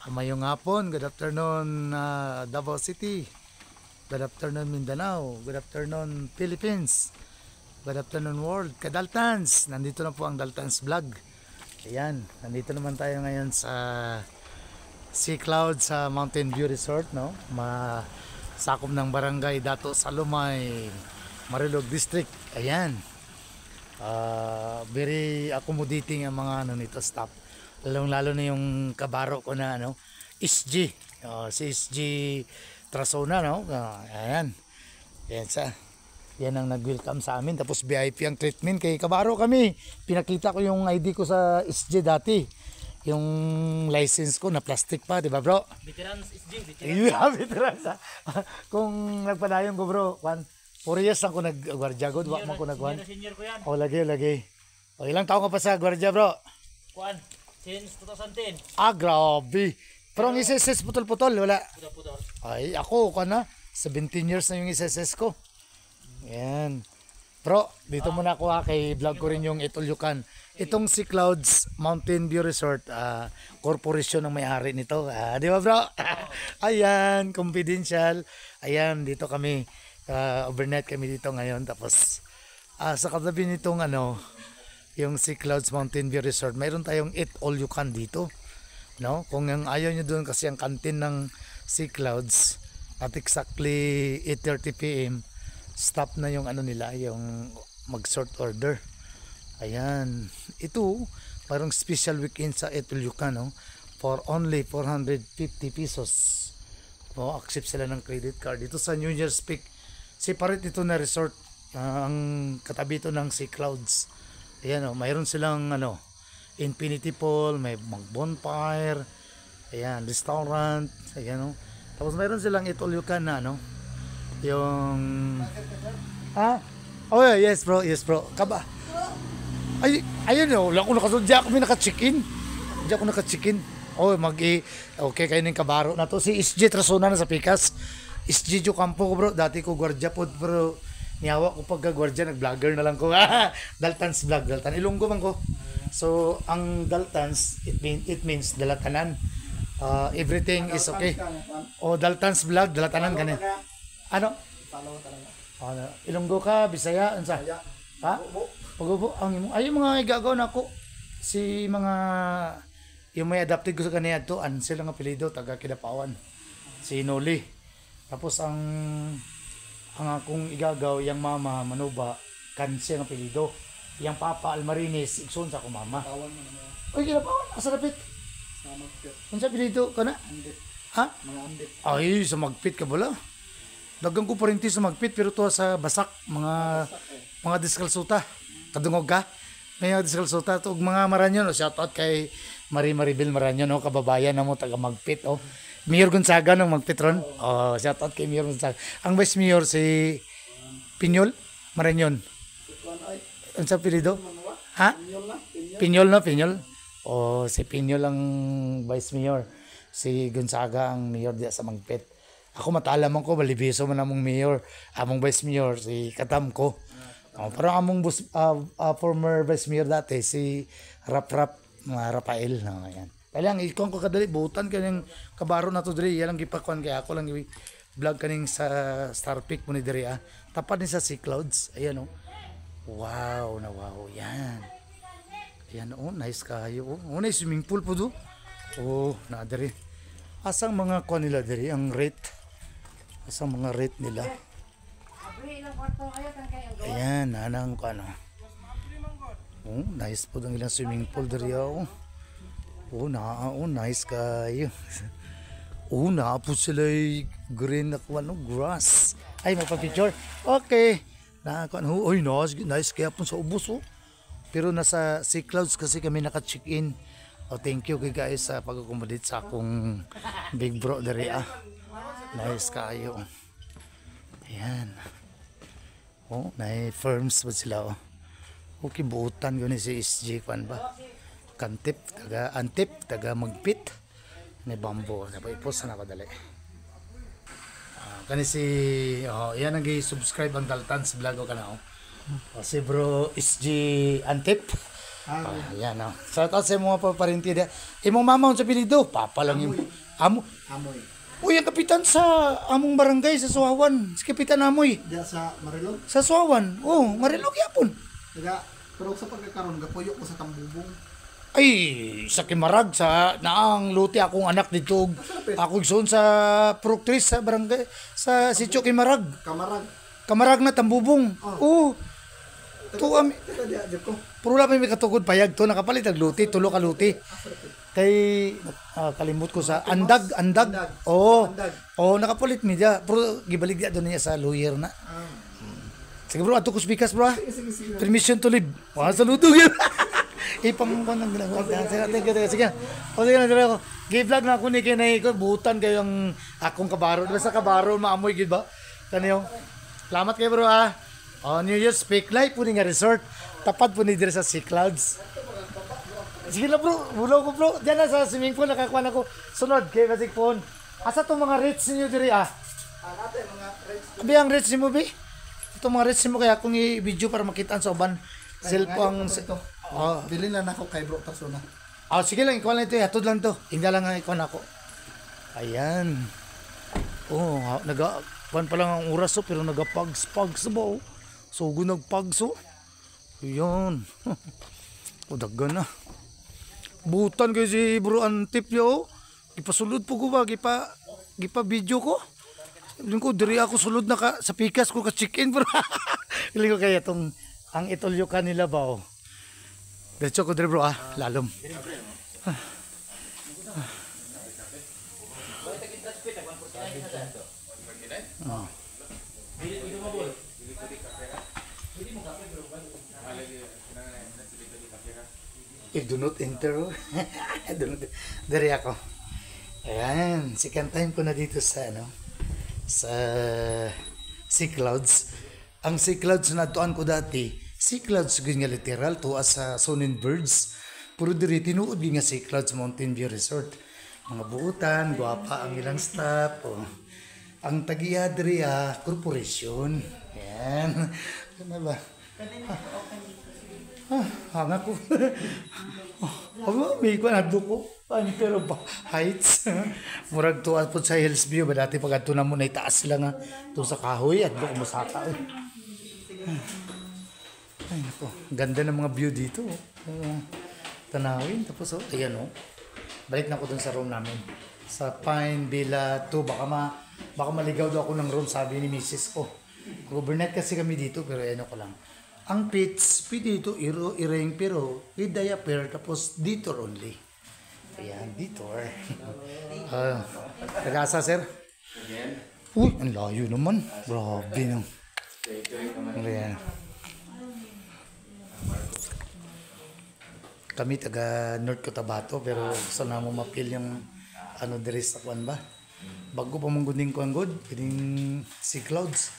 Mayong hapon, good afternoon Davao City, good afternoon Mindanao, good afternoon Philippines, good afternoon world, Kadaltans. Nandito na po ang Daltans Vlog. Ayan, nandito naman tayo ngayon sa Sea Cloud sa Mountain View Resort, no? Masakop ng barangay Dato Salumay, Marilog District. Ayan, very accommodating ang mga nito staff. Lalo na yung kabaro ko na SG, si SG Trasona, no? Ayan. Yan ang nag-welcome sa amin. Tapos VIP ang treatment kay kabaro kami. Pinakita ko yung ID ko sa SG dati. Yung license ko na plastic pa, di ba bro? Veterans SG, veterans. Yeah, veterans. Kung nagpadayon ko bro, 4 years lang ko nag-gwardiya god, wak man ko nagwan. Senior ko yan. O lagi. O ilang taon ka pa sa gwardiya bro? Kuan, since 2010. Grabe. Pero ang SSS putol-putol, wala. Puto-puto. Ay, ako na. 17 years na yung SSS ko. Yan. Bro, dito muna ako kay vlog ko rin yung Itulyukan. Itong Sea Clouds Mountain View Resort, corporation ang may-ari nito. Di ba bro? Ayan, confidential. Ayan, dito kami. Overnight kami dito ngayon. Tapos, sa katabi nitong yung Sea Clouds Mountain View Resort, mayroon tayong Eat All You Can dito. No? Kung yung ayaw nyo doon kasi ang kantin ng Sea Clouds at exactly 8:30 PM stop na yung nila, yung mag-sort order. Ayan. Ito, parang special weekend sa Eat All You Can, no? For only 450 pesos. O, accept sila ng credit card. Dito sa New Year's Peak, separate ito na resort. Ang katabi ito ng Sea Clouds. Ayan, mayroon silang infinity pool, may bonfire, ayan, restaurant, ayan, tapos mayroon silang Eat All You Can na yung oh yeah, yes bro kaba ayun wala ko nakasunod, di ako naka-check-in. Okay kayo ng kabaro na to, si SG Trasona na sa Pikas, SG Jo Campo ko bro, dati ko gwardiya po bro, niyawa ko pagka-gwardiya, nag-vlogger na lang ko. Daltans vlog, Daltan Ilonggo man ko. So ang Daltans, it means dalatanan. Everything is okay. Daltans vlog, dalatanan ganun. Ilonggo ka, Bisaya, unsa? Ha? Pagubo ang ay mga igagaw na ko. Si mga yung may adopted ko sa kaniya to, sila nga apelyido taga Kidapawan. Si Noli. Tapos ang akong igagaw, yung mama Manuba, Kansi ang apelido. Yung papa Almarines, igsoon sa akong mama. Oy, Kidapawan, asa dapit? Sa Magpit. Unsa apelido ka na? Andit. Ha? Mga Andit. Ay, sa Magpit ka bala. Dagang ko parinti sa Magpit, pero to sa Basak, mga diskalsuta. Kadungog ka? May mga diskalsuta. Ug mga Maranyon, shoutout kay Maribel Maranyon, kababayan na mo taga Magpit. Mayor Gonzaga ng Magpetron. Shoutout kay Mayor Gonzaga. Ang Vice Mayor si Pinyol Marañon. Ano sa apelyido? Ha? Pinyol. Si Pinyol ang Vice Mayor. Si Gonzaga ang Mayor diya sa Magpet. Ako matalaman ko, balibiso man among Mayor. Among Vice Mayor, si Katam ko. Parang among former Vice Mayor dati, si Rafael. Ayan. Kailang ikon ko kadali butan kaning kabaro na to diri, yan ang gipakuan kay ako lang vlog kaning sa Star Peak mo ni diri tapad ni sa Sea Clouds. Ayan wow yan nice kayo na swimming pool po do na diri. Asang mga kuan nila diri, ang rate, asang mga rate nila. Ayan anang kuan nice po ang ilang swimming pool diri nice kayo. Po sila green na grass. Ay, magpa-picture. Okay. Nice kaya po sa ubos Pero nasa Sea Clouds kasi kami naka-check-in. Thank you guys sa pag-accommodate sa akong big bro dere Nice kayo. Ayan. Firms ba sila Okay, buutan ko ni si SG kwan ba? Kantip, taga Magpit. Ni Bambo, dapat i-post na kadali. Kani si yan ang gi-subscribe ang Daltans vlog ko kana si bro SG Antip. Ayan o. Shout out sa mga paparinti na. Imong mama sa pilido. Papa lang yung... Amo. Amoy. Uy, ang kapitan sa among barangay sa Suawan. Si Kapitan Amoy. Diya sa Marilog. Sa Suawan. Oh, Marilog yapon. Naga, pero sa pagkakaroon, gapuyo ko sa tambubong. Ay, sa Kimarag, sa naang luti akong anak dito. Ako igsoon sa Proctris sa barangay, sa Sitio Kimarag. Kamarag. Kamarag na tambubong. Oh. Tuam. Teka diya, diya ko. Puro lang may katugod payag to nakapalit ang luti, tulo ka luti. Kay kalimut ko sa andag. Oo. Oh, nakapalit mi dia. Pero gibalik dia doon niya sa lawyer na. Sige bro, ato ko speakers bro. Sige. Permission to live. Wala sa luto yun. Ipang ko nang ginagawa. Sige. O sige na ako. Gi-vlog na ako ni kinay ko. Butan kayo ang akong kabaro. Diba sa kabaro, maamoy gid ba? Kaniyo. Salamat kayo bro ha. New Year's Speak Life po nga resort. Tapat po ni dire sa Sea Clouds. Sige na bro, bulaw ko bro. Diyan na sa swimming pool, nakakuha na ko. Sunod, kay Basic Phone. Asa itong mga rates ninyo dire Natin mga rates. Abi ang rates mo be? Itong mga rates mo kaya kung i-video para makita sa uban. Cellphone. Bilhin lang ako kay Bro Tasuna. Sige lang, ikaw lang ito. Hatod lang to. Tingnan lang ikaw na ako. Ayan. Oh, kuhan pa lang ang oras pero nagapags-pags ba oh. Sugo nagpagso. Ayan. O daggan na. Butan kayo si bro Antip niya oh. Ipasulod po ko ba? Gipa video ko. Iling ko, diri ako sulod na ka. Sa pikas ko ka chicken bro. Iling ko kaya itong ang itolyo kanila ba oh. Diretso ko diri bro lalom. Do not enter. Dari ako. Ayan, second time ko na dito sa sa Sea Clouds. Ang Sea Clouds na tuan ko dati, Sea Clouds gud nga literal to as sa Sonin Birds. Puro diri tinuod nga Sea Clouds Mountain View Resort. Mga buutan, guwapa ang ilang staff. Oh. Ang tagiya diri corporation. Ayan. Ano ba? Hanga ko. May ko na ko. Pero ba? Heights. Murag to po sa Hills View. Ba dati pag ato na mo na itaas lang to sa kahoy at doon masaka. Ay nako. Ganda ng mga view dito. Tanawin. Tapos ayan o. Balik na ako dun sa room namin. Sa Pine Villa 2. Baka maligaw daw ako ng room sabi ni Mrs. ko. Overnight kasi kami dito pero ano ko lang. Ang pits, dito, ireng pero with diaper, tapos dito only. Ayan, dito. Nag-asa, sir? Uy, ang layo naman. Grabe nang. Ayan. Kami taga North Cotabato, pero gusto na mo mapil yung diri sa kwan ba? Bago pa mong gunding kwan good, pining Sea Clouds.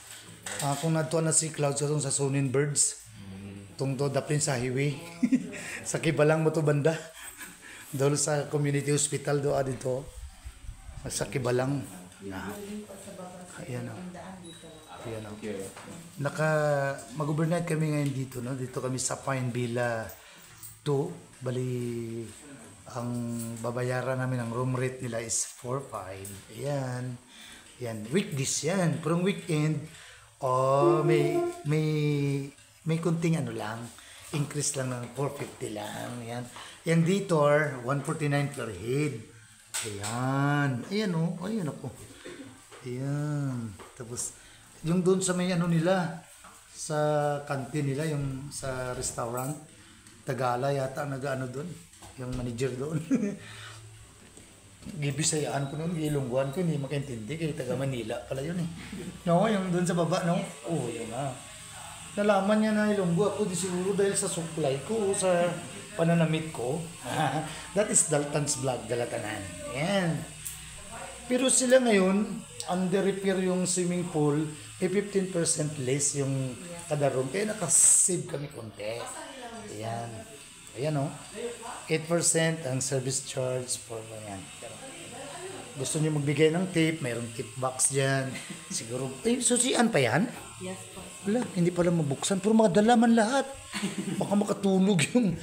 Kung natuan na Sea Clouds itong sa Sonin Birds, itong to daplin sa highway, sa Kibalang mo to banda, doon sa community hospital doon dito, sa Kibalang. Ayan o. Ayan o. Mag-overnight kami ngayon dito, no? Dito kami sa Pine Villa 2, bali, ang babayaran namin, ang room rate nila is 4-5. Ayan. Yan, weekdays yan. Pero weekend, may kunting lang, increase lang ng 450 lang. Yan. Yan dito, 149 per head. Ayan. Ayan o. Ayan ako. Ayan. Tapos, yung doon sa may nila, sa canteen nila, yung sa restaurant, Tagala yata nag-ano doon. Yung manager doon. Gibisayaan ko noon, Ilongguan ko, hindi makaintindi kay taga Manila pala yun eh. No, yung doon sa baba, no? Oo, yun na. Nalaman niya na Ilonggo ako, di siguro dahil sa supply ko, sa pananamit ko. That is Dalton's Vlog, Dalatanan. Yan. Pero sila ngayon, under repair yung swimming pool, 15% less yung kada room. Kaya nakasave kami konti. Ayan. Ayan o. 8% ang service charge for yan. gusto niyo magbigay ng tip, mayroong tip box dyan. Siguro, susian pa yan? Yes po. Wala, hindi pala mabuksan. Pero mga dalaman lahat. Baka makatulog yung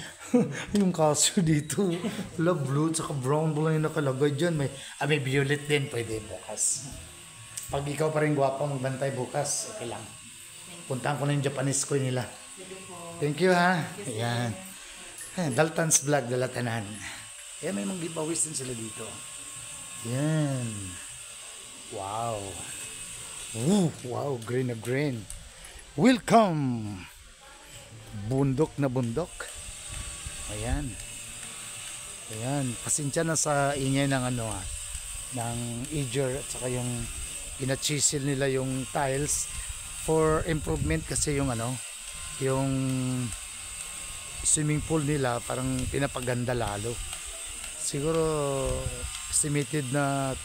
yung kaso dito. Wala, blue tsaka brown lang yung nakalagay dyan. May violet din, pwede bukas. Pag ikaw pa rin gwapa magbantay bukas, okay lang. Puntahan ko na yung Japanese ko nila. Thank you ha. Ayan. Dalton's Vlog, Dalatanan. Kaya may mga giveaways din sila dito. Yan. Wow. Ooh, wow, green na green. Welcome! Bundok na bundok. Ayan. Ayan. Pasensya na sa ingay ng ng edger at saka yung ina-chisel nila yung tiles for improvement kasi yung yung swimming pool nila parang pinapaganda lalo. Siguro estimated na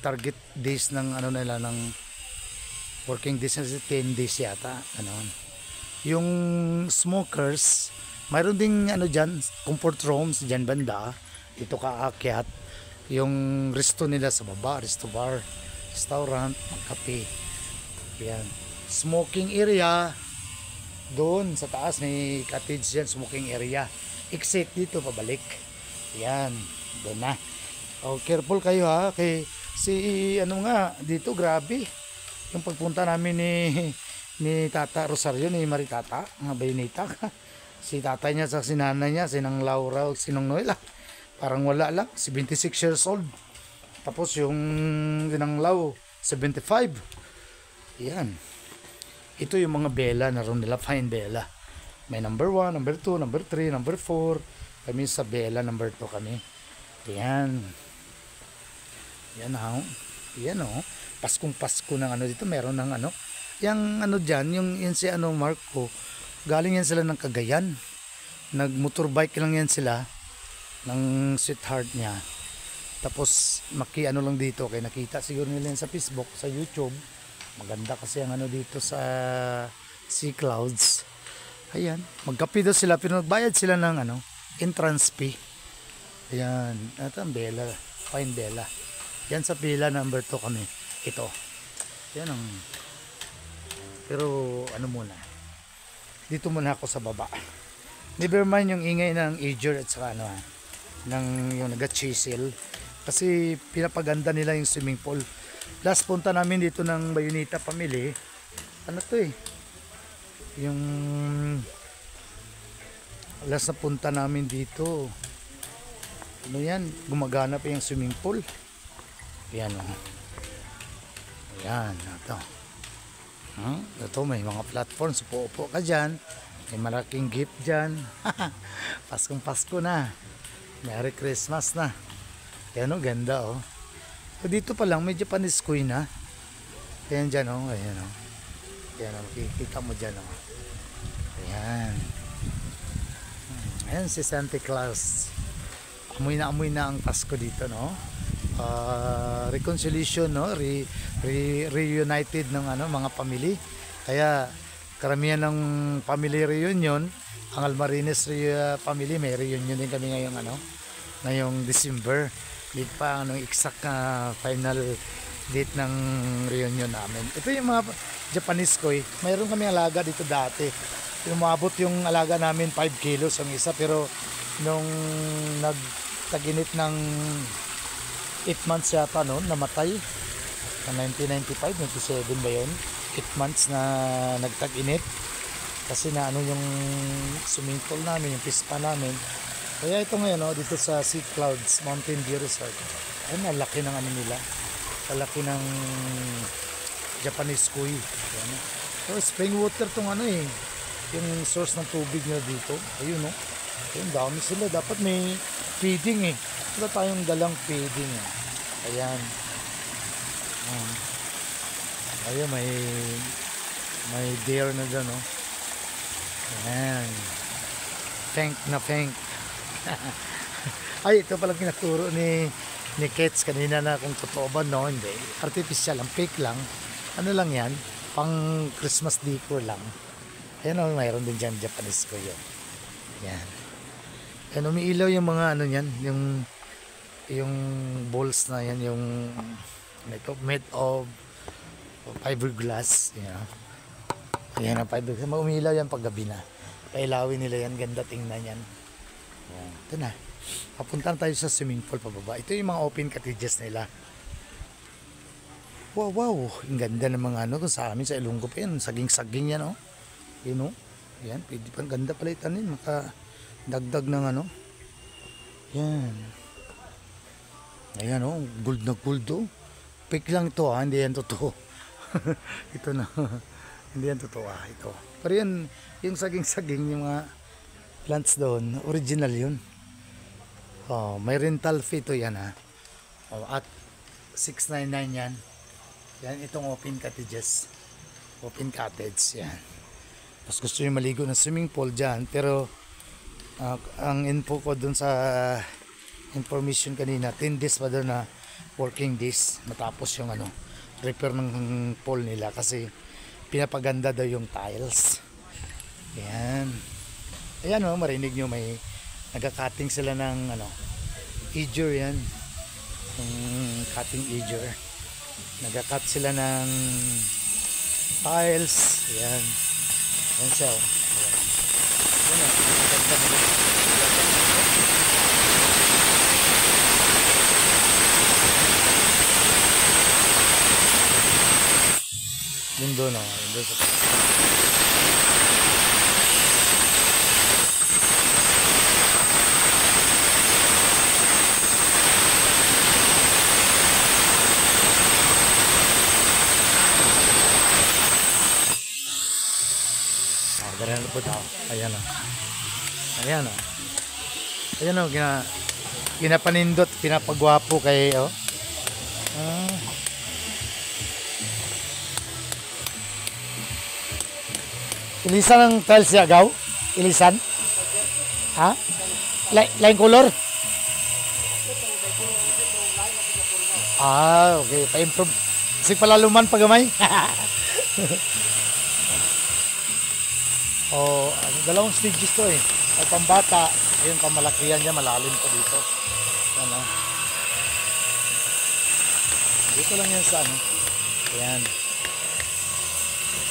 target days ng nila ng working days na 10 days yata yung smokers mayroon ding dyan comfort rooms dyan banda dito kaakyat yung resto nila sa baba, resto bar, restaurant, kape. Yan, smoking area doon sa taas may cottage yan, smoking area. Exit dito pabalik. Yan, doon na. Oh, careful kayo ha. Kay dito grabe. Yung pagpunta namin ni Tata Rosario, ni Maritata, mga bayonita. Si tatay niya sa sinanay niya, sinang Laura, sinang Noel parang wala lang, 76 years old. Tapos yung sinang Lau, 75. Yan. Ito yung mga bela na ron nila, fine bela. May number 1, number 2, number 3, number 4. Kami sa bela, number 2 kami. Yan. Yan ha. Yan o. Paskong Pasko ng dito. Meron ng Yang dyan, yung si Marco, galing yan sila ng Cagayan. Nag-motorbike lang yan sila ng sweetheart niya. Tapos lang dito kaya nakita siguro nila yan sa Facebook, sa YouTube. Maganda kasi ang dito sa Sea Clouds. Ayan, magkape daw sila pero nagbayad sila ng entrance fee. Ayan, ito ang bela, fine bela. Yan sa pila number 2 kami. Ito. Yan ang pero muna. Dito muna ako sa baba. Never mind yung ingay ng edger at saka ng yung naga-chisel kasi pinapaganda nila yung swimming pool. Last punta namin dito ng Bayonita family, yung last na punta namin dito, yan, gumagana pa yung swimming pool. Yan yan, ito may mga platforms, upo ka dyan, may malaking gift dyan. Paskong Pasko na, Merry Christmas na. Yan ganda So, dito pa lang may Japanese queen na. Ayan dyan ayan Ayan kikita mo dyan Ayan. Ayan si Santa Claus. Amoy na ang Pasko dito reconciliation reunited ng mga family. Kaya karamihan ng family reunion, ang Almarines family may reunion din kami ngayong December. Dito pa exact final date ng reunion namin. Ito yung mga Japanese koi. Mayroon kami alaga dito dati. Umabot yung alaga namin 5 kilos ang isa, pero nung nagtaginit ng 8 months yata namatay. Ng 1995, 97 ba yun? 8 months na nagtag-init. Kasi yung swimming pool namin, yung pispa namin. Kaya ito ngayon dito sa Sea Clouds Mountain View Resort. Ay, nalaki ng nila. Kalaki ng Japanese koi. So, spring water tong yung source ng tubig na dito. Ayun Ayun, dami sila. Dapat may feeding Wala tayong dalang feeding Ayan. Ayun, may deer na dyan Ayan. Feng. Ay, ito palang pinaturo ni Kets kanina na kung totoo ba hindi. Artificial lang, fake lang. Lang yan, pang Christmas decor lang. Ayan mayroon din dyan Japanese ko yun. Yan. Ayan, umiilaw yung mga yan, yung yung balls na yan, yung made of fiberglass. Ayan ang fiberglass. Maumilaw yan pag gabi na. Pailawin nila yan. Ganda tingnan yan. Ayan. Ito na. Papunta tayo sa swimming pool pababa. Ito yung mga open cottages nila. Wow, wow. Ang ganda ng mga ano. Kung sa amin, sa Ilonggo pa yan. Saging-saging yan, oh. Yun, oh. Yan. Pwede pang ganda pala itanin. Makadagdag ng ano. Yan. Ayan, oh. Gold na gold, oh. Fake lang ito, ah. Hindi yan totoo. Ito na. Hindi yan totoo, ah. Ito. Pero yan, yung saging-saging, yung mga plants doon, original yun. Oh, may rental fee to yan, ha. Oh, at 699 yan. Yan, itong open cottages. Open cottage, yan. Tapos gusto nyo maligo ng swimming pool dyan. Pero, ang info ko dun sa information kanina, 10 days pa doon na working days. Matapos yung ano, repair ng pool nila. Kasi, pinapaganda daw yung tiles. Yan. Ayan, oh, marinig nyo, may nagka-cutting sila ng ano, edger yan. Yung cutting edger. Nagka-cut sila ng tiles. Ayan. Ayan siya, oh. Ayan, oh. Ganda nila. Yun doon, oh. Yun doon sa... Ganyan na po daw. Ayan o. Ayan o. Ayan o. Ginapanindot, pinapagwapo kay o. Ilisan ang tiles niya, Gaw? Ilisan? Ha? Lain color? Ah, okay. Pa-improve. Kasi palaluman pagamay. Oh, dalawang stages to eh. Ay pambata, ayun pamalakihan niya, malalim pa dito. Yan oh. Dito lang yan sa ano. Ayan.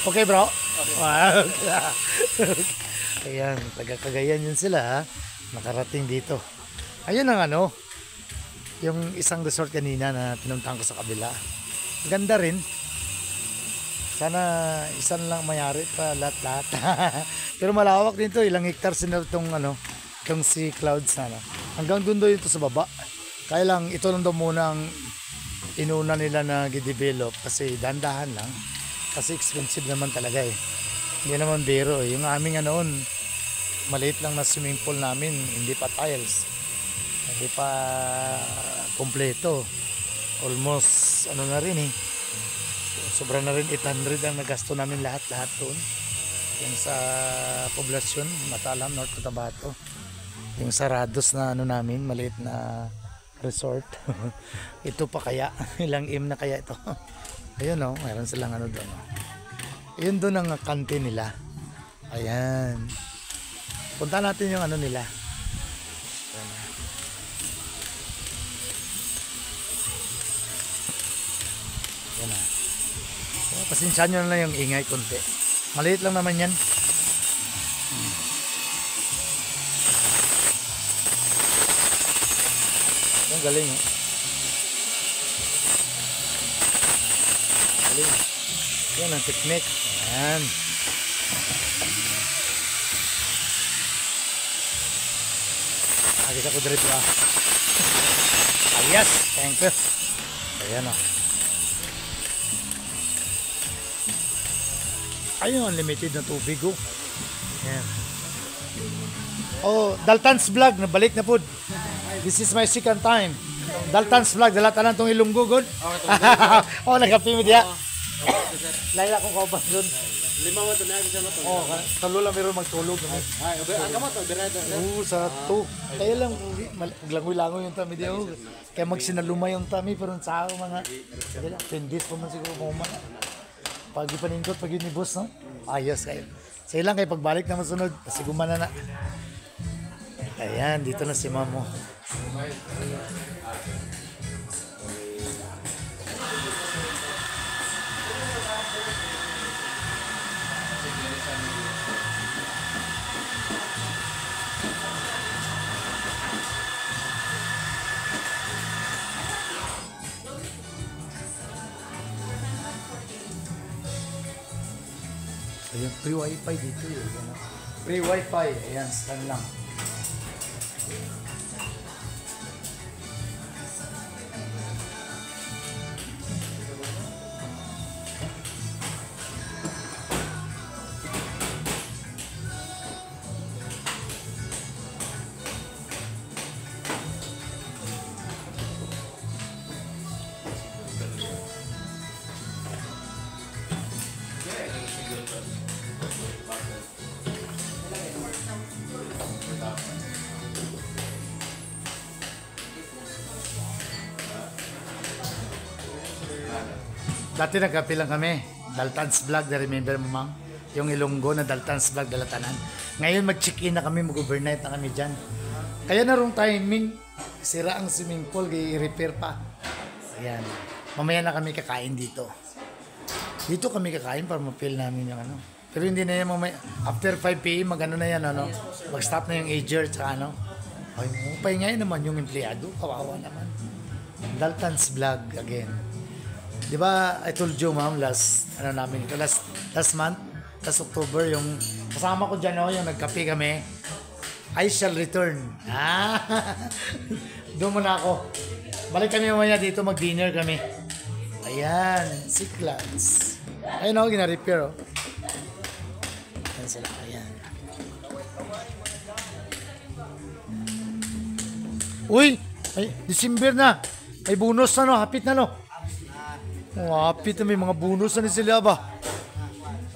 Okay bro? Okay. Wow. Ayan, taga-Cagayan yun sila ha. Nakarating dito. Ayun ang ano, yung isang resort kanina na pinuntahan ko sa kabila. Ganda rin. Sana isan lang mayari pa lahat-lahat. Pero malawak din to, ilang hectares na itong ano, itong Sea Clouds na ano. Hanggang doon doon ito sa baba. Kaya lang ito lang daw muna ang inuna nila na i-develop kasi dandahan lang. Kasi expensive naman talaga eh. Hindi naman biro eh. Yung aming ano, maliit lang na swimming pool namin, hindi pa tiles. Hindi pa kompleto. Almost ano na rin eh. Sobra na rin 800 ang nagasto namin lahat-lahat doon. Yung sa poblasyon, Matalam, North Cotabato. Yung sa Rados na ano namin, maliit na resort. Ito pa kaya, ilang na kaya ito. Ayun o, mayroon silang ano doon. Ayun doon ang kantin nila. Ayan. Punta natin yung ano nila. Ayan na. Pasensya nyo na lang yung ingay konti. Maliit lang naman yan. Ang galing oh. Galing. Yan ang technique. Ayan. Agis ako dito ah. Alias. Thank you. Ayan oh. Ayun, unlimited na tubig oh. Ayan. Oh, Dalton's vlog, nabalik na po. This is my second time. Dalton's vlog, dalatan tong Ilonggo good. Oh, nagka-pimid ya. Laya akong kauban doon. 5 man to na sa mato. Oh, tulo lang meron magtulog. Ay, ang kamot birada. Sa 2. Kaya lang langoy-langoy yung tami diyo. Kaya magsinaluma yung tami pero sa mga 10 days pa man siguro kuman. Pag ipanindot, pag yun ni boss, no? Ayos kayo. Sa ilang kayo, pagbalik na masunod, pasiguman na na. Ayan, dito na si Mamo. Ayun, free wifi dito eh. Ano? Free wifi. Ayan, scan lang. Dati nagkape lang kami. Daltans Vlog, na remember mo, ma'am? Yung Ilonggo na Daltans Vlog, Dalatanan. Ngayon mag-check-in na kami, mag-overnight na kami dyan. Kaya na rong timing, sira ang swimming pool, i-repair pa. Ayan. Mamaya na kami kakain dito. Dito kami kakain para ma-feel namin yung ano. Pero hindi na yan mamaya. After 5 p.m. mag-ano na yan, ano? Mag-stop na yung ager, tsaka ano. Ay, upay ngayon naman yung empleyado. Kawawa naman. Daltans Vlog again. Di ba, I told you, ma'am, last month, last October, yung kasama ko dyan, yung nagkape kami, I shall return. Doon muna ako. Balik kami mamaya dito, mag-dinner kami. Ayan, Siklans. Ayun ako, gina-repair, oh. Ayan sila, ayan. Uy, ay, December na. May bonus na, no? Hapit na, no? Hapit na, may mga bonus na sila ba?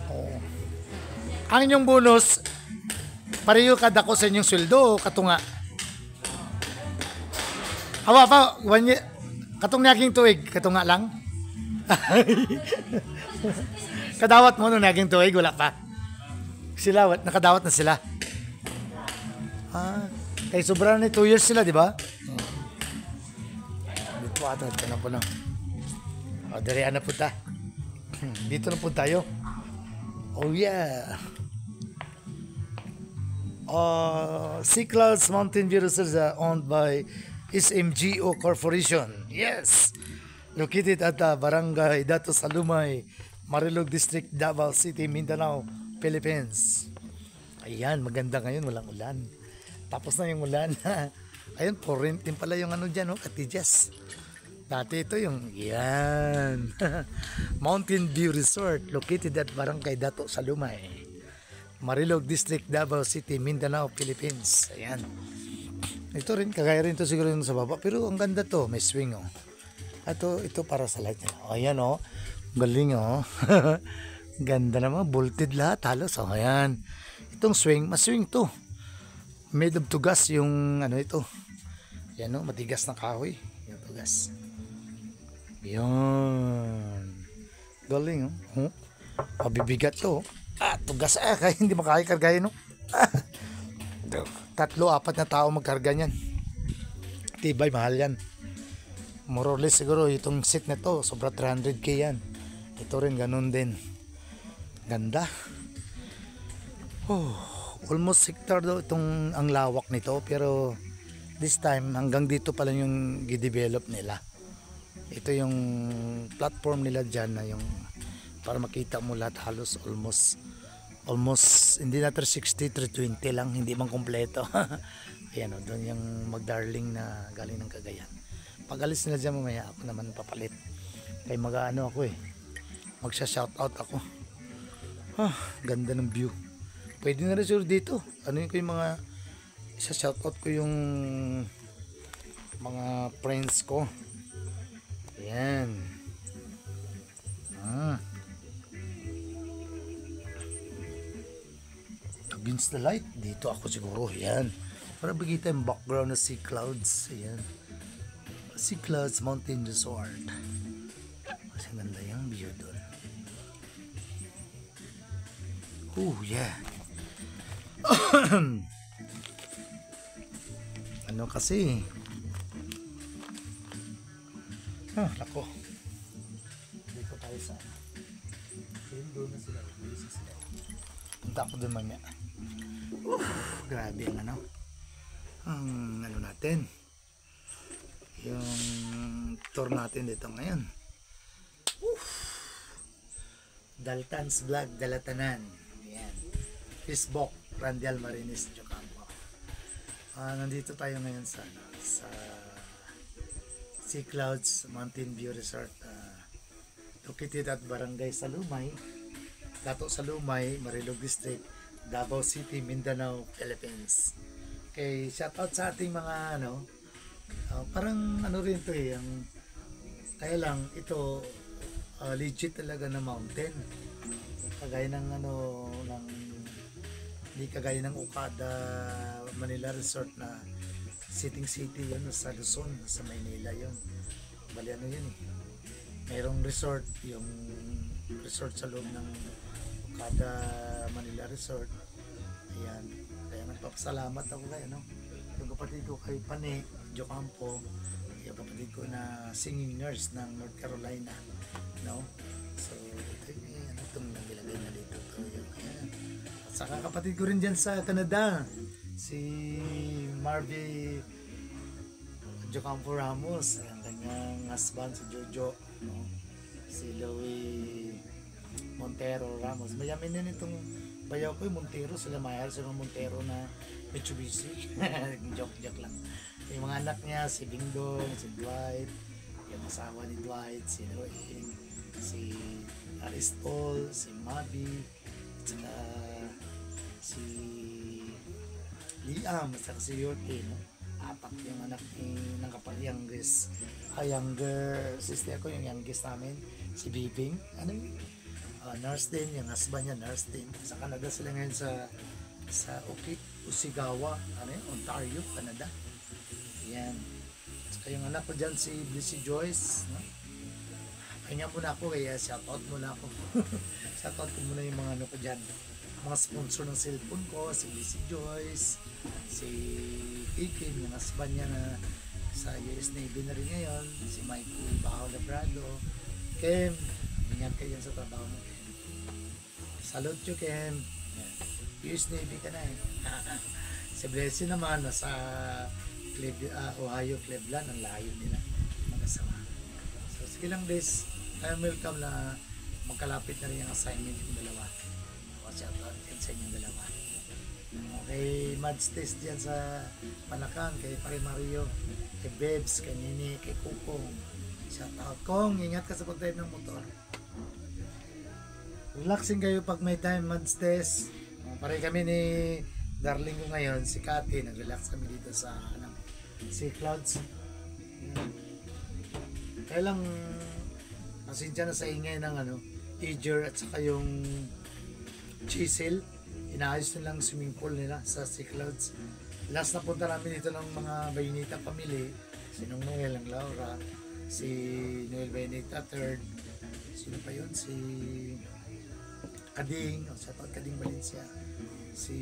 Oh. Ang inyong bonus, pareho kadako sa inyong sweldo o katunga? Awa pa, katong naging tuig, katunga lang? Kadawat mo nung naging tuig, wala pa. Sila, nakadawat na sila. Kay sobrang na 2 years sila, di ba? Dito ata, ito na po lang. O, dirihan na po ta. Dito na po tayo. Oh, yeah. Sea Clouds Mountain View Resorts are owned by SMGO Corporation. Yes. Located at Barangay Dato Salumay, Marilog District, Davao City, Mindanao, Philippines. Ayan, maganda ngayon, walang ulan. Tapos na yung ulan. Ayun, current din pala yung ano dyan, Katijas. Dati ito yung, yan. Mountain View Resort, located at Barangay Dato Salumay, Marilog District, Davao City, Mindanao, Philippines. Ayan. Ito rin, kagaya rin ito siguro yung sa baba. Pero ang ganda to, may swing, oh. Ito para sa light niya. Oh, ayan, oh. Galing, oh. Ganda naman, bolted lahat, halos. Oh, ayan. Itong swing, maswing to. Made of tugas yung, ano ito. Yan, oh, matigas na kahoy. Yung tugas. Yan. Galing, oh. Pabibigat to. Tugas, kaya hindi makakikargahin, no? 3-4 na tao magkarga niyan. Tibay, mahal yan. More or less siguro itong seat na to, sobra 300k yan. Ito rin, ganun din. Ganda. Almost hectare daw itong ang lawak nito, pero this time hanggang dito pa lang yung i-develop nila. Ito yung platform nila dyan na yung para makita mo lahat, halos almost hindi na 360, 320 lang, hindi man kompleto. Ayan, doon yung Magdarling na galing ng Cagayan. Pag alis nila dyan mamaya, ako naman papalit. Kaya mag-ano ako magsha-shoutout ako. Ganda ng view. Pwede na rin sure dito. Ano yung mga isa-shoutout ko yung mga friends ko. Ayan. Against the light, dito ako siguro. Ayan. Para bigita yung background na Sea Clouds. Ayan. Sea Clouds Mountain Resort. Kasi ganda yung view doon. Oh, yeah. Ano kasi? Lako. Dito tayo sa doon na sila. Punta ako doon mamaya. Grabe ang ano. Ang ano natin. Yung tour natin dito ngayon. Daltans Vlog, Dalatanan. Facebook, Randial Marinis Jocampo. Nandito tayo ngayon sa Sea Clouds Mountain View Resort, located at Barangay Salumay, Dato Salumay, Marilog District, Davao City, Mindanao, Philippines. Okay, shoutout sa ating mga parang rin to kaya lang ito legit talaga na mountain. Kagaya ng hindi kagaya ng Okada Manila Resort na City yun sa Luzon, sa Maynila yun. Bali yun Mayroong resort, yung resort sa loob ng Okada Manila Resort. Ayan. Kaya nagpapasalamat ako yung kapatid ko kay Pane Jocampo, yung kapatid ko na singing nurse ng North Carolina, so ito itong nilagay na dito ayan. At saka kapatid ko rin dyan sa Canada, si Marvy Jocampo Ramos, ang kanyang husband si Jojo, si Louie Montero Ramos. Mayamin din itong bayaw ko yung Montero, sila mayroon silang Montero na Mitsubishi. Joke lang. Yung mga anak niya, si Dingdong, si Dwight, yung asawa ni Dwight, si Loing, si Aristol, si Mabi, at saka si Liam, at saka si Yorke, apat yung anak ng younger sister ko, yung youngest namin, si Bibing, nurse din, yung husband niya nurse din. Sa Canada sila ngayon sa Usigawa, Ontario, Canada. Yan. Saka yung anak ko dyan, si Blissy Joyce, pahinga muna ako, kaya shoutout muna ako. Shoutout ko muna yung mga ko dyan, mga sponsor ng cellphone ko, si Blissy Joyce, si Ikin, yung husband niya na sa US Navy na rin ngayon, si Michael Bao Labrado, Kem, ingat kayo sa trabaho mo. Salute you, Kem. US Navy ka na Si Blessy naman, nasa Ohio, Cleveland, ang layo nila. Mag-asawa. So, sige lang, Des. I'm welcome na magkalapit na rin yung assignment yung dalawa. Shoutout yan sa inyong dalawa. Kay Mads Test dyan sa Malacang, kay Pare Mario, kay Bebs, kay Nini, kay Kukong. Shoutout. Kong, ingat ka sa pag-drive ng motor. Relaxing kayo pag may time, Mads Test. Pare kami ni darling ko ngayon, si Cathy, nag-relax kami dito sa Sea Clouds. Kaya lang, pasensya na sa ingay ng Eager at saka yung Chisel. Inaayos nilang swimming pool nila sa Sea Clouds. Last na punta namin dito ng mga Baynita family, si Noel, ang Laura, si Noel Baynita third, sino pa yun? Si Kading, sa Kading Valencia, si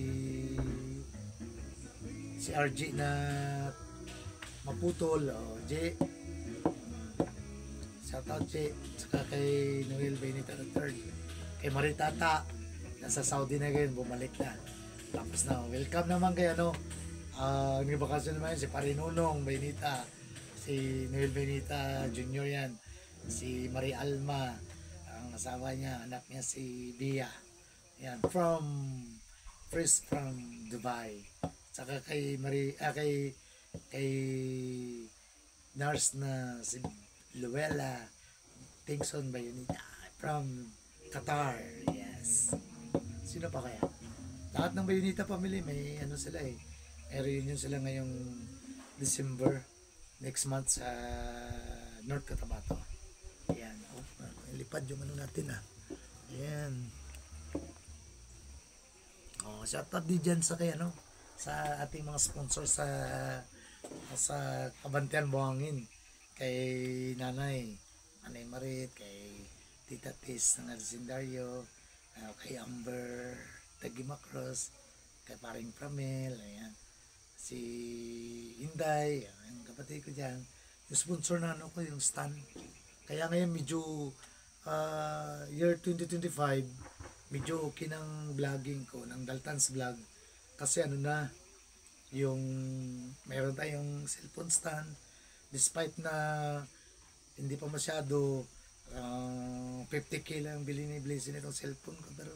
RG na Maputol, J, shoutout J, saka kay Noel Benita III, kay Maritata, nasa Saudi na ngayon, bumalik na. Tapos na, welcome naman kay nagbakasyon naman si Parinunong Benita, si Noel Benita Jr. yan, si Maria Alma, ang asawa niya, anak niya si Bia. Yan, from Dubai. Saka kay kay nurse na si Luella Tingson Bayonita from Qatar. Yes. Sino pa kaya? Lahat ng Bayonita family may sila may reunion sila ngayong December next month sa North Cotabato. Ayan. Lipad yung natin Ayan. Shoutout din dyan sa sa ating mga sponsor sa Kabantian Buhangin, kay Nanay Marit, kay Tita Tis ng Arzindario, kay Amber Tagimacros, kay Paring Pramel, ayan, si Inday, ang kapatid ko dyan, yung sponsor na ko yung Stan. Kaya ngayon medyo year 2025 medyo okay ng vlogging ko, ng Daltans Vlog, kasi yung meron tayong cellphone stand, despite na hindi pa masyado 50k lang bili ni Blaze nitong cellphone ko, pero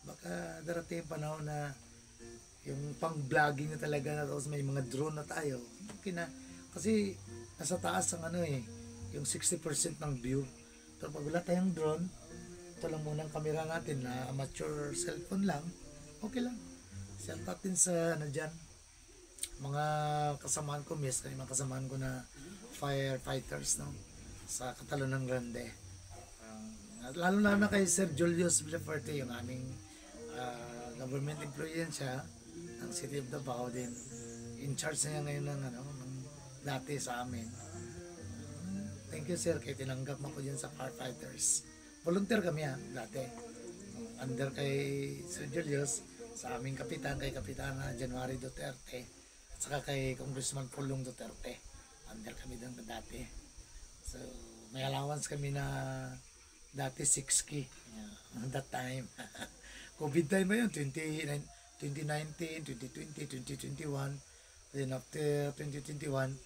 baka darating yung panahon na yung pang-vlogging na talaga na tapos may mga drone na tayo. Okay na. Kasi nasa taas ang ano eh, yung 60% ng view. Pero pag wala tayong drone, ito lang muna ang camera natin na amateur cellphone lang, okay lang. Shout out din sa ano dyan, mga kasamaan ko, mga kasamaan ko na firefighters, no? Sa Catalan ng Grande. Lalo na kay Sir Julius Villaferte, yung aming government employee yan siya ng City of Davao din. In charge na niya ngayon ng, ng dati sa amin. Thank you sir, kay tinanggap mo ko dyan sa firefighters. Volunteer kami dati. Under kay Sir Julius, sa aming kapitan, kay Kapitana January Duterte, at saka kay Congressman Pulong Duterte. Under kami doon dati. So, may allowance kami na dati 6K. Yeah, that time. COVID time ba yun? 2019, 2020, 2021. Then after 2021,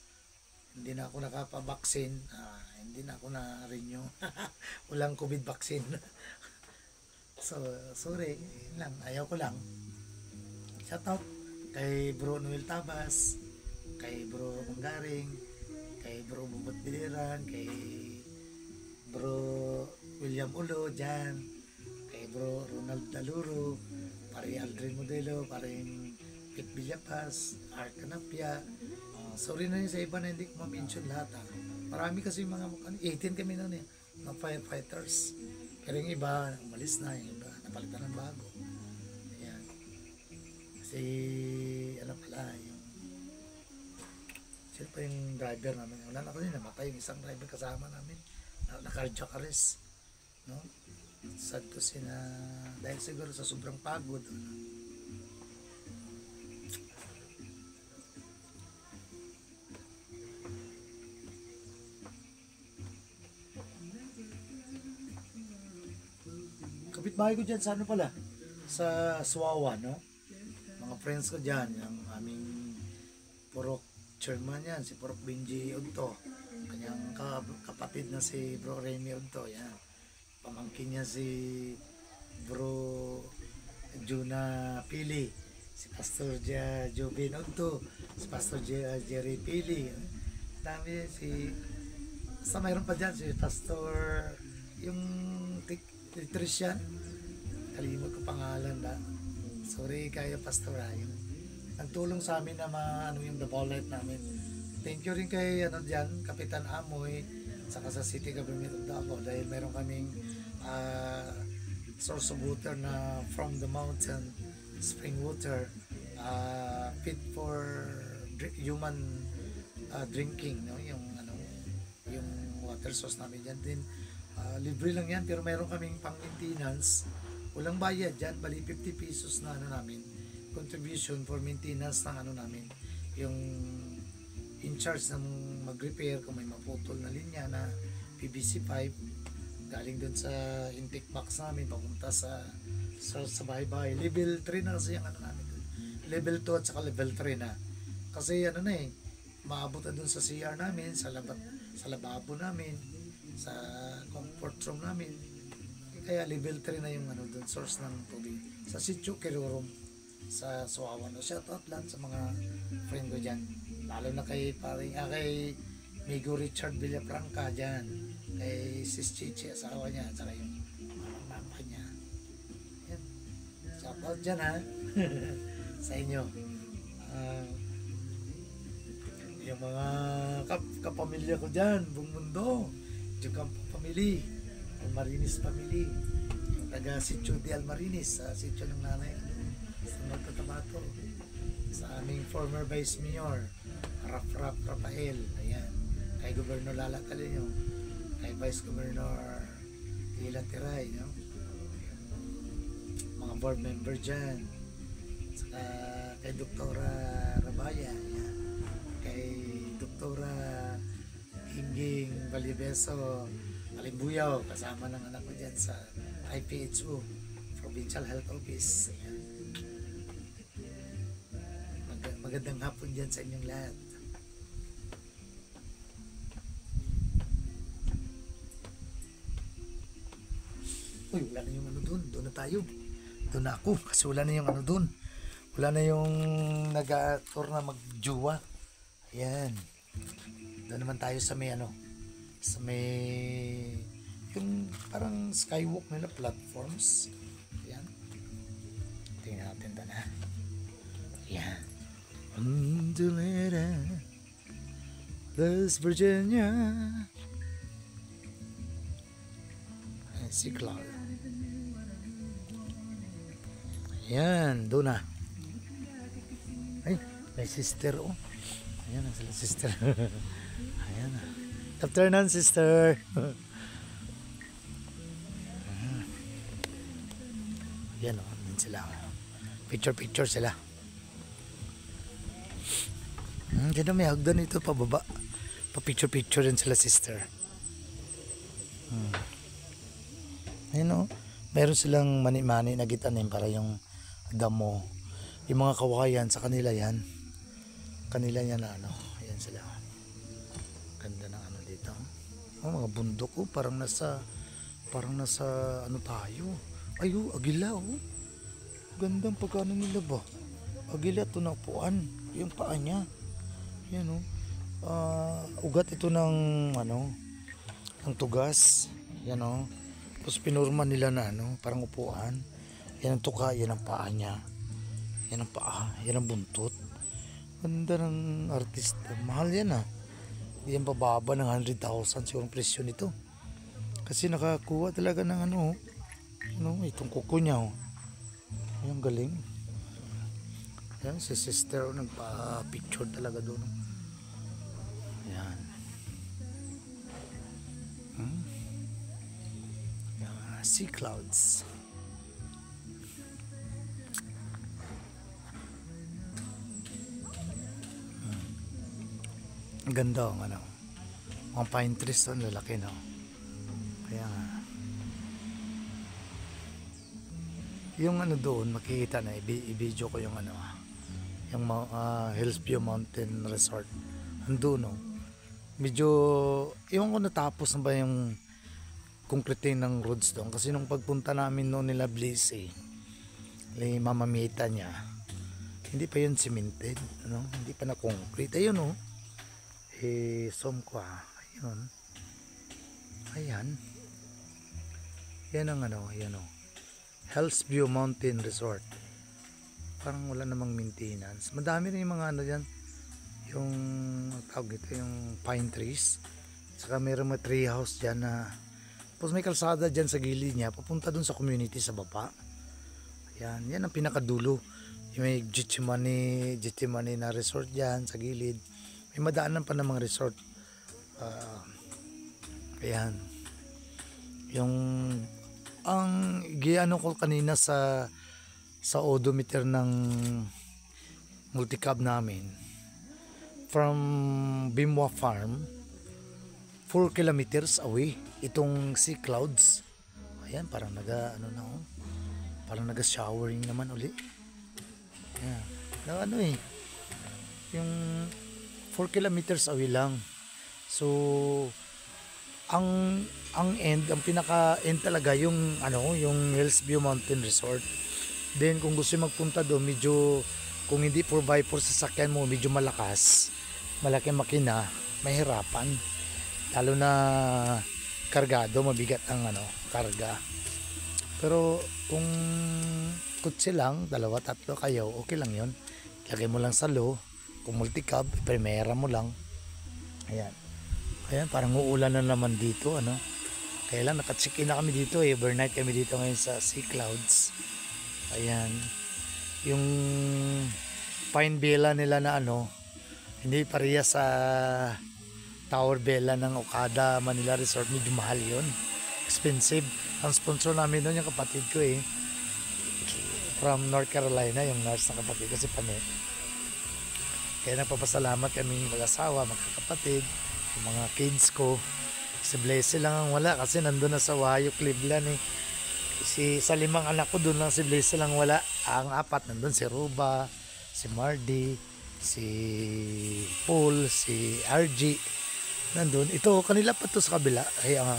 hindi na ako nakapabaksin. Hindi na ako na-renew. Walang COVID vaccine. So, sorry. Yun lang. Ayaw ko lang. Shout out kay Bro Noel Tabas, kay Bro Manggaring, kay Bro Bubot Biliran, kay Bro William Ulo dyan, kay Bro Ronald Daluro, pare Aldrin Modelo, pare Pit Villapas, Art Canapia. Sorry na yun sa iba na hindi ko ma-mention lahat. Marami kasi mga 18 kami noon mga firefighters. Pero yung iba, umalis na, yung iba, napalitan ng bago. Ayan. Kasi, ano pala, sino pa yung driver namin? Wala na ko yun, namatay yung isang driver kasama namin. Na-cardiac arrest. No? Sad to na, dahil siguro sa sobrang pagod. Kapitbahay ko dyan sa ano pala, sa Suwawa, no? Mga friends ko dyan, yung aming Purok chairman yan, si Purok Benji Unto. Kanyang kapatid na si Bro Remy Unto, yan. Pamangkin niya si Bro Juna Pili, si Pastor Jovin Unto, si Pastor Jerry Pili. Dami basta mayroon pa dyan si Pastor, yung Tricia, kalimot ko pangalan ba? Sorry kayo Pastor Ryan. Ang tulong sa amin na yung Davao Life namin. Thank you rin kay dyan, Kapitan Amoy, saka sa City Government of Davao dahil meron kaming source of water na from the mountain, spring water, fit for human drinking, no? Yung water source namin dyan din. Libre lang yan pero mayroon kaming pang maintenance, walang bayad dyan, bali 50 pesos na namin contribution for maintenance ng namin, yung in charge ng mag-repair kung may maputol na linya na PVC pipe galing dun sa intake box namin papunta sa bahay-bahay. Level 3 na kasi yung namin dun. Level 2 at saka level 3 na kasi maabot na dun sa CR namin, sa lababo namin, sa comfort room namin. Kaya level 3 na yung dun, source ng tubig sa Sitio Kirurum sa Suwawa. Shout out lang sa mga friend ko dyan, lalo na kay kay Migo Richard Villafranca dyan, kay Sis Chichi asawa niya, at saka yung mama niya. Yan. Shout out dyan sa inyo. Yung mga kapamilya ko dyan buong mundo, yung family, Almarinis family, yung taga Sitio de Almarinis, sa sitio ng nanay ko sa Magkatabato, sa aming former Vice Mayor Rafael, ayan, kay Governor Lala Calino, kay Vice Governor Hila Tiray, no? Mga board member dyan, saka kay Doktora Rabaya, ayan, kay Doktora Hinging Valibeso Malimbuyaw, kasama ng anak ko dyan sa IPHO Provincial Health Office. Ayan. Magandang hapon dyan sa inyong lahat. Uy, wala na yung doon na tayo. Doon na ako kasi wala na yung ano doon. Wala na yung nag-tour na magjuwa. Ayan. Doon naman tayo sa may ano. Sa may yung parang skywalk nila, platforms. Ayan. Tingnan natin doon ha. Ayan. Undulera, West Virginia. Ayan, si Cloud. Ayan, doon na. Ay, may sister oh. Ayan ang sila sister. Ayan na. Afternoon sister. Ayan oh, din sila. Picture sila. Ganda may hagdan ito pababa. Pa-picture din sila sister. Ayan oh. Meron silang mani-mani na gitanim para yung damo. Yung mga kawayan sa kanila yan. Kanila yan na ano. Ayan sila. Ganda ng ano dito. Oh, mga bundok oh. Parang nasa ano tayo. Ay oh, agila oh. Gandang pagkano nila ba? Agila ito na upuan. Yung paa niya. Yan oh. Ugat ito ng ano. Ng tugas. Yan oh. Tapos pinurma nila na ano. Parang upuan. Yan ang tuka. Yan ang paa niya. Yan ang paa. Yan ang buntot. Ganda ng artista. Mahal yan ah. Hindi yan pababa ng 100,000 siguro ang presyo nito. Kasi nakakuha talaga ng ano. Ano, itong kuko niya oh. Ayan, galing. Ayan, si sister oh, nagpa-picture talaga doon. Ayan. Sea clouds. Ang ganda ang ano. Mga pine trees doon, lalaki no. Kaya nga. Yung ano doon, makikita na, i-video ko yung ano, yung Hillsview Mountain Resort. Andun no. Medyo, iwan ko natapos na ba yung concreting ng roads doon. Kasi nung pagpunta namin noon nila Bliss yung mamamita niya, hindi pa yun cemented, ano? Hindi pa na concrete. Ayun no. Somkwa. Ayun. Ayan. Yan ang ano, ayan o. Hillsview Mountain Resort. Parang wala namang maintenance. Madami rin yung mga ano dyan. Yung tawag ito, yung pine trees. Saka mayroong mga tree house dyan na tapos may kalsada dyan sa gilid niya. Papunta dun sa community sa baba. Ayan. Yan ang pinakadulo. Yung may Getsemani na resort dyan sa gilid. May madaanan pa namang resort. Ayan. Yung ang giano ko kanina sa odometer ng multicab namin from Bimwa Farm 4 kilometers away itong sea clouds. Ayan, parang parang naga-showering naman uli. Ayan. Na ano yung 4 kilometers away lang. So ang pinaka end talaga yung yung Hillsview Mountain Resort. Then kung gusto magpunta doon, medyo kung hindi 4x4 sasakyan mo, medyo malakas, malaking makina, mahirapan. Lalo na kargado, mabigat ang karga. Pero kung kutsi lang, 2-3 kayo, okay lang 'yon. Lagay mo lang sa low, kung multicab, primera mo lang. Ayan. Ayan, parang uulan na naman dito, Kaya lang, naka-check-in na kami dito, overnight kami dito ngayon sa Sea Clouds. Ayan. Yung pine villa nila na hindi pareha sa Tower Villa ng Okada Manila Resort. Medyo mahal yun. Expensive. Ang sponsor namin doon, yung kapatid ko from North Carolina, yung nurse na kapatid ko, si Pane. Kaya nagpapasalamat kami mag-asawa, magkakapatid, yung mga kids ko. Si Blaise lang ang wala kasi nandun na sa Ohio, Cleveland sa 5 anak ko doon lang si Blaise lang wala. Ang 4 nandun si Ruba, si Mardy, si Paul, si RG nandun. Ito kanila pa to sa kabila. Ay ang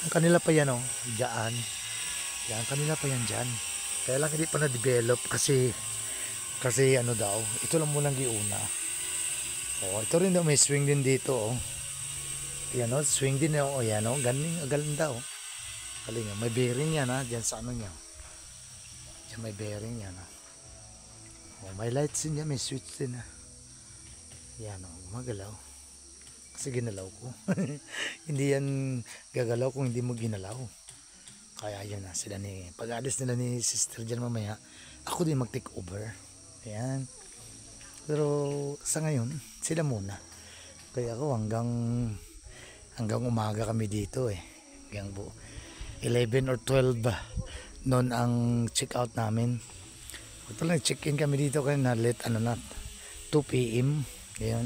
kanila pa yan diyan. Yan kanila pa yan diyan. Kaya lang hindi pa na-develop kasi ano daw, ito lang munang giuna. Oh, ito rin daw, may swing din dito, oh. Yan, oh, swing din, oh, yan, oh, ganda, oh. Kalinga, may bearing yan, ha, dyan sa ano niya. Diyan may bearing yan, ha. Oh, may lights din yan, may switch din, ha. Yan, oh, magalaw. Kasi ginalaw ko. Hindi yan gagalaw kung hindi mo ginalaw. Kaya yun na, sila pag-alis nila ni sister dyan mamaya, ako din mag-take over. Ayan. Pero sa ngayon, sila muna. Kaya ako hanggang umaga kami dito eh. Hanggang 11 or 12 noon ang check out namin. Ito lang, check-in kami dito kaya na late 2 p.m. Ayan.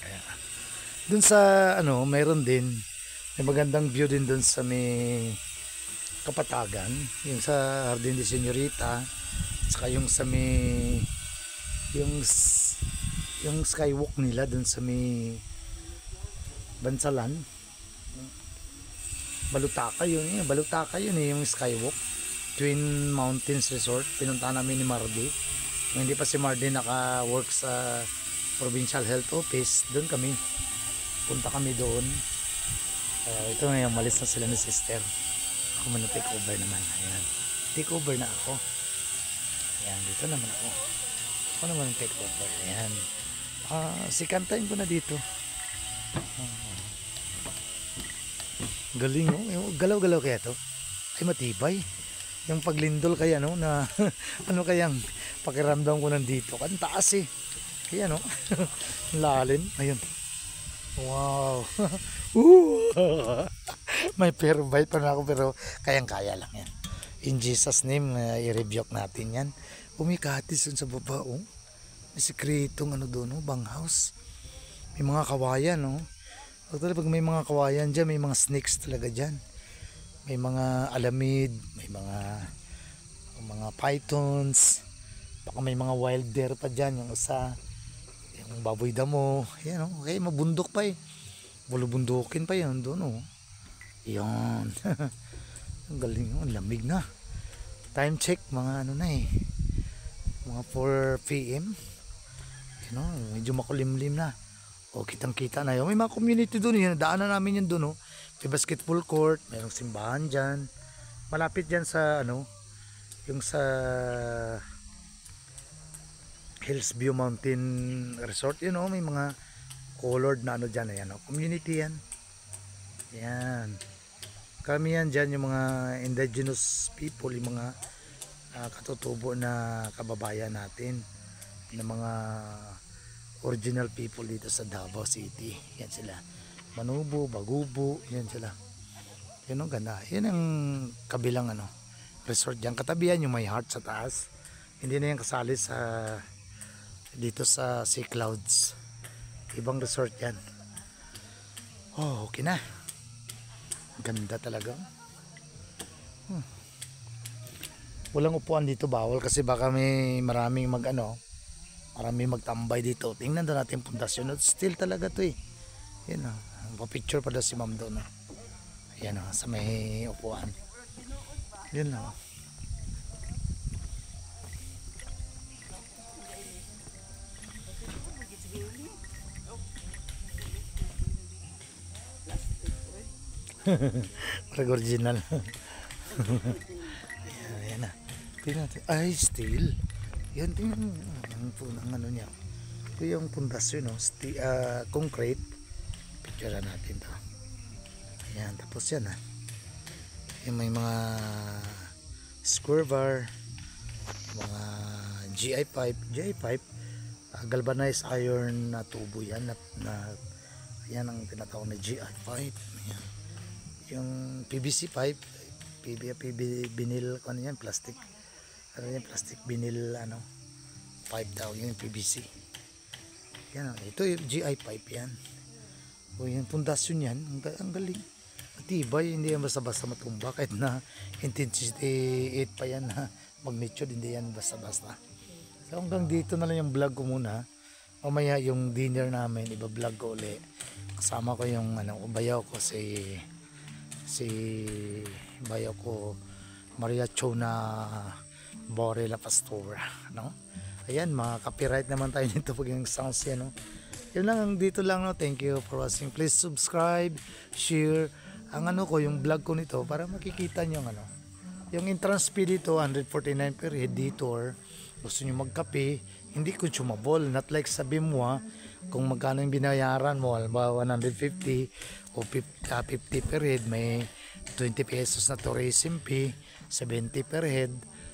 Kaya, dun sa mayroon din, may magandang view din dun sa may Kapatagan, yung sa Hardin de Señorita, saka yung sa may yung skywalk nila dun sa may Bansalan, Balutaka yun yung skywalk Twin Mountains Resort. Pinuntahan namin ni Mardi. Kung hindi pa si Mardi naka-work sa Provincial Health Office, doon punta kami doon. Ito na yung malis na sila ni sister. Ako man take over naman. Ayan. Take over na ako. Ayan, dito naman ako. Ako naman take over. Ayan. Sikantayin ko na dito. Galing, oh. Galaw-galaw kaya to. Ay, matibay. Yung paglindol kaya, no, na ano kayang pakiramdam ko nandito. Ang taas eh. Kaya, no. Lalim. Ayun. Wow. May bite pa na ako pero kayang-kaya lang yan. In Jesus name, i-rebuke natin yan. Umikatis dun sa baba, oh. May sikretong doon, oh, banghouse. May mga kawayan, oh. Pag may mga kawayan dyan, may mga snakes talaga dyan. May mga alamid, may mga pythons. Baka may mga wild deer pa dyan, yung yung baboy damo. Yan, oh. Okay, mabundok pa eh. Bulubundukin pa yan doon, oh. Yan. Ang galing, oh. Lamig na. Time check, mga mga 4 p.m. You know, medyo makulimlim na. O, kitang-kita na yun. May mga community doon, yun. Daanan namin yun doon, oh. May basketball court, mayroong simbahan dyan. Malapit dyan sa, yung sa Hillsview Mountain Resort, you know, may mga colored na dyan, ayan, oh. Community yan. Yan. Kami yan dyan, yung mga indigenous people, yung mga katutubo na kababayan natin, ng mga original people dito sa Davao City. Yan sila. Manubo, Bagubo, yan sila. Yan ang ganda. Yan ang kabilang resort dyan. Katabihan yung may heart sa taas. Hindi na yan kasali dito sa Sea Clouds. Ibang resort yan. Oh, okay na. Ganda talaga. Walang upuan dito, bawal kasi baka may maraming maraming magtambay dito. Tingnan doon natin pundasyon. Still talaga to eh. Yan o. Pa-picture pa daw si ma'am doon. Yan o. Sa may upuan. Yan o. Parang original. Ayan na. Tingnan natin. Ay, steel. Yan, tingnan mo. Ang niya. Ito yung pundasyon, no? Concrete. Picture natin to. Ayan, tapos yan, ha. Yung may mga square bar, mga GI pipe, galvanized iron na tubo yan, yan ang tinatawag na GI pipe. Ayan. Yung PVC pipe, vinyl, plastic. Plastic vinyl, pipe daw, yung PVC. Yan, ito yung GI pipe yan. O yung pundasyon yan, ang galing. Matibay, hindi yan basta-basta matumba. Kahit na intensity 8 pa yan na magnitude, hindi yan basta-basta. So hanggang dito na lang yung vlog ko muna. Mamaya yung dinner namin, iba-vlog ko ulit. Kasama ko yung bayaw ko si bayaw ko Maria Chona Bore La Pastora, no? Ayan, mga copyright naman tayo nito pag yung sounds yan, no? Yun lang, dito lang, no? Thank you for watching. Please subscribe, share, ang ano ko, yung vlog ko nito para makikita nyo yung ano. Yung entrance fee dito, 149 per head detour. Gusto nyo magkape, hindi consumable. Not like sa Bimwa, kung magkano yung binayaran mo, halimbawa 150 o 50 per head, may 20 pesos na tourism fee, 70 per head.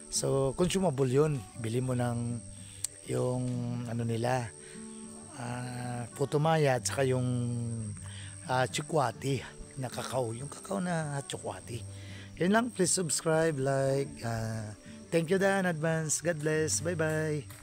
So, consumable yun. Bili mo ng yung ano nila, putumaya at saka yung chikwati na kakao. Yung kakao na chikwati. Yun lang. Please subscribe, like. Thank you Dan, advance. God bless. Bye-bye.